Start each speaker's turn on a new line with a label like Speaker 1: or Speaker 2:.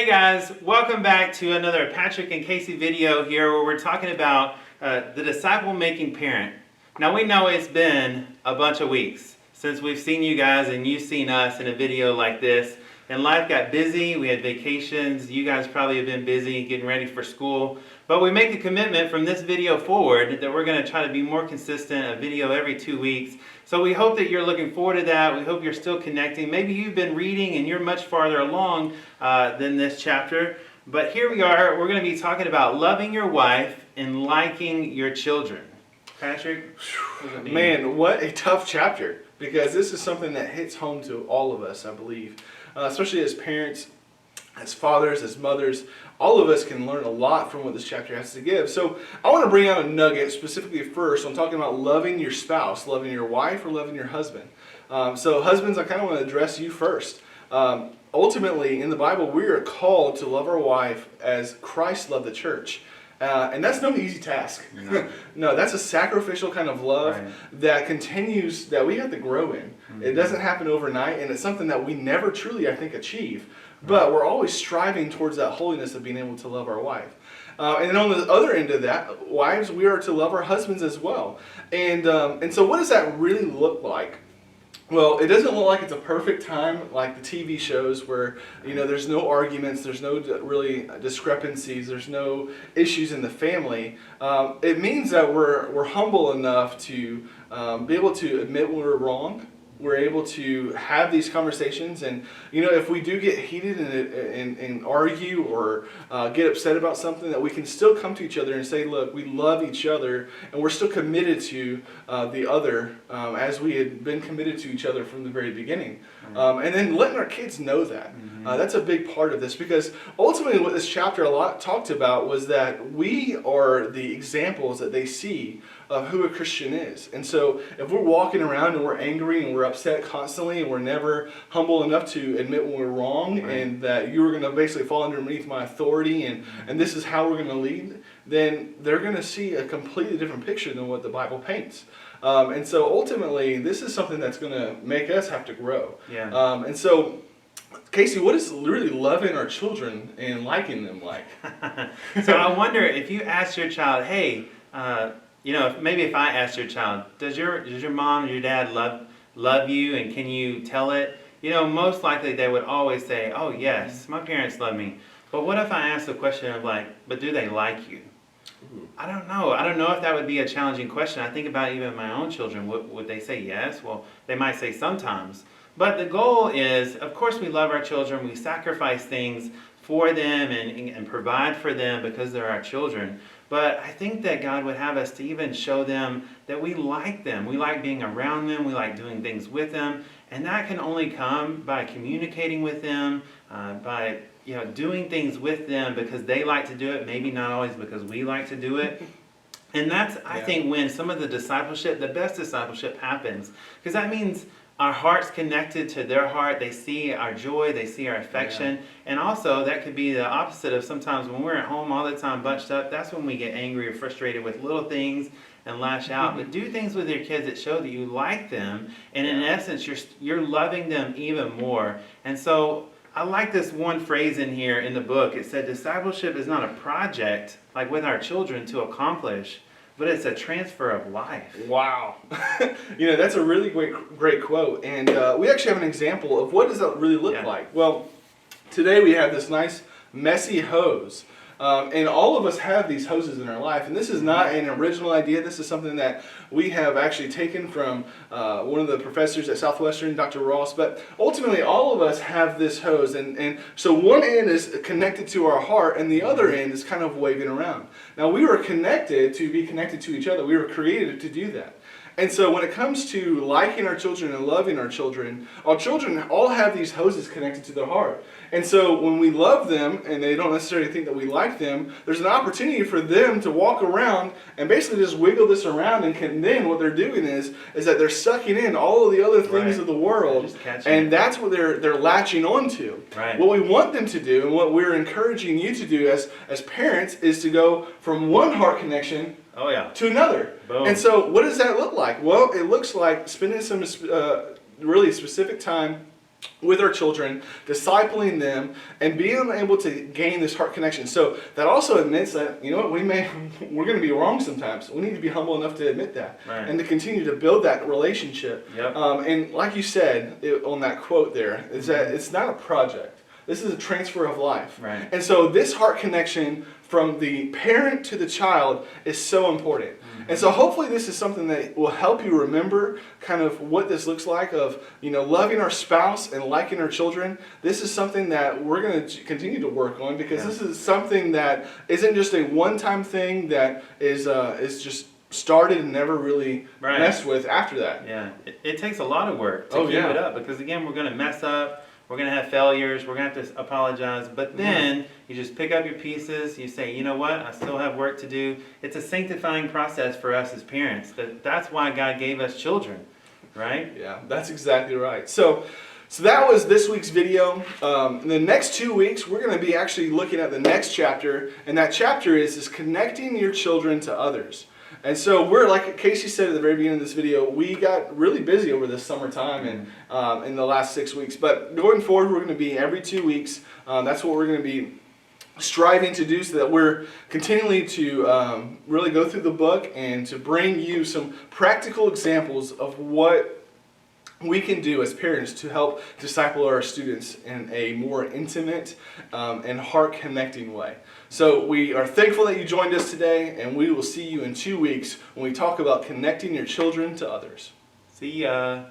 Speaker 1: Hey guys, welcome back to another Patrick and Casey video here where we're talking about the disciple-making parent. Now we know it's been a bunch of weeks since we've seen you guys and you've seen us in a video like this. And life got busy, we had vacations, you guys probably have been busy getting ready for school. But we make a commitment from this video forward that we're going to try to be more consistent, a video every 2 weeks. So we hope that you're looking forward to that. We hope you're still connecting. Maybe you've been reading and you're much farther along than this chapter. But here we are. We're going to be talking about loving your wife and liking your children. Patrick?
Speaker 2: Man, what a tough chapter. Because this is something that hits home to all of us, I believe. Especially as parents, as fathers, as mothers, all of us can learn a lot from what this chapter has to give. So I want to bring out a nugget specifically first. I'm talking about loving your spouse, loving your wife or loving your husband. So husbands, I kind of want to address you first. Ultimately, in the Bible, we are called to love our wife as Christ loved the church. And that's no easy task. No, that's a sacrificial kind of love that continues, that we have to grow in. It doesn't happen overnight, and it's something that we never truly, I think, achieve. But we're always striving towards that holiness of being able to love our wife. And then on the other end of that, wives, we are to love our husbands as well. And so what does that really look like? Well, it doesn't look like it's a perfect time like the TV shows where, there's no arguments, there's no really discrepancies, there's no issues in the family. It means that we're humble enough to be able to admit when we're wrong. We're able to have these conversations, and if we do get heated and argue or get upset about something, that we can still come to each other and say, look, we love each other, and we're still committed to the other as we had been committed to each other from the very beginning. And then letting our kids know that. That's a big part of this, because ultimately what this chapter a lot talked about was that we are the examples that they see of who a Christian is. And so if we're walking around and we're angry and we're upset constantly and we're never humble enough to admit when we're wrong, and that you're going to basically fall underneath my authority and this is how we're going to lead, then they're going to see a completely different picture than what the Bible paints. And so ultimately this is something that's going to make us have to grow. And so Casey, what is really loving our children and liking them like?
Speaker 1: So I wonder if you asked your child, hey, maybe if I asked your child, does your mom or your dad love you, and can you tell it? Most likely they would always say, oh yes, my parents love me. But what if I asked the question of but do they like you? I don't know. I don't know if that would be a challenging question. I think about even my own children. Would they say yes? Well, they might say sometimes. But the goal is, of course, we love our children. We sacrifice things for them and provide for them because they're our children. But I think that God would have us to even show them that we like them. We like being around them. We like doing things with them. And that can only come by communicating with them, by doing things with them because they like to do it, maybe not always because we like to do it. And that's, I think, when some of the discipleship, the best discipleship happens. Because that means our heart's connected to their heart. They see our joy. They see our affection. And also, that could be the opposite of sometimes when we're at home all the time bunched up. That's when we get angry or frustrated with little things and lash out. But do things with your kids that show that you like them. And in essence, you're loving them even more. And so I like this one phrase in here in the book. It said, discipleship is not a project like with our children to accomplish, but it's a transfer of life.
Speaker 2: Wow. That's a really great quote. And we actually have an example of what does that really look like. Well, today we have this nice messy hose. And all of us have these hoses in our life. And this is not an original idea. This is something that we have actually taken from one of the professors at Southwestern, Dr. Ross. But ultimately, all of us have this hose. And so one end is connected to our heart, and the other end is kind of waving around. Now, we were connected to be connected to each other. We were created to do that. And so when it comes to liking our children and loving our children all have these hoses connected to their heart. And so when we love them and they don't necessarily think that we like them, there's an opportunity for them to walk around and basically just wiggle this around, and then what they're doing is that they're sucking in all of the other things of the world, and that's what they're latching onto. What we want them to do, and what we're encouraging you to do as parents, is to go from one heart connection to another. Boom. And so what does that look like? Well, it looks like spending some really specific time with our children, discipling them, and being able to gain this heart connection. So that also admits that, you know what, we're going to be wrong sometimes. We need to be humble enough to admit that,
Speaker 1: Right.
Speaker 2: and to continue to build that relationship.
Speaker 1: Yep.
Speaker 2: And like you said on that quote there, is that it's not a project. This is a transfer of life.
Speaker 1: Right.
Speaker 2: And so this heart connection from the parent to the child is so important. And so hopefully this is something that will help you remember kind of what this looks like of, you know, loving our spouse and liking our children. This is something that we're going to continue to work on, because this is something that isn't just a one-time thing that is just started and never really messed with after that.
Speaker 1: Yeah, it takes a lot of work to keep it up, because again, we're going to mess up. We're going to have failures. We're going to have to apologize. But then you just pick up your pieces. You say, you know what? I still have work to do. It's a sanctifying process for us as parents. That's why God gave us children, right?
Speaker 2: Yeah, that's exactly right. So that was this week's video. In the next 2 weeks, we're going to be actually looking at the next chapter. And that chapter is connecting your children to others. And so we're, like Casey said at the very beginning of this video, we got really busy over this summertime and in the last 6 weeks. But going forward, we're going to be every 2 weeks. That's what we're going to be striving to do, so that we're continually to really go through the book and to bring you some practical examples of what we can do as parents to help disciple our students in a more intimate and heart-connecting way. So we are thankful that you joined us today, and we will see you in 2 weeks when we talk about connecting your children to others.
Speaker 1: See ya.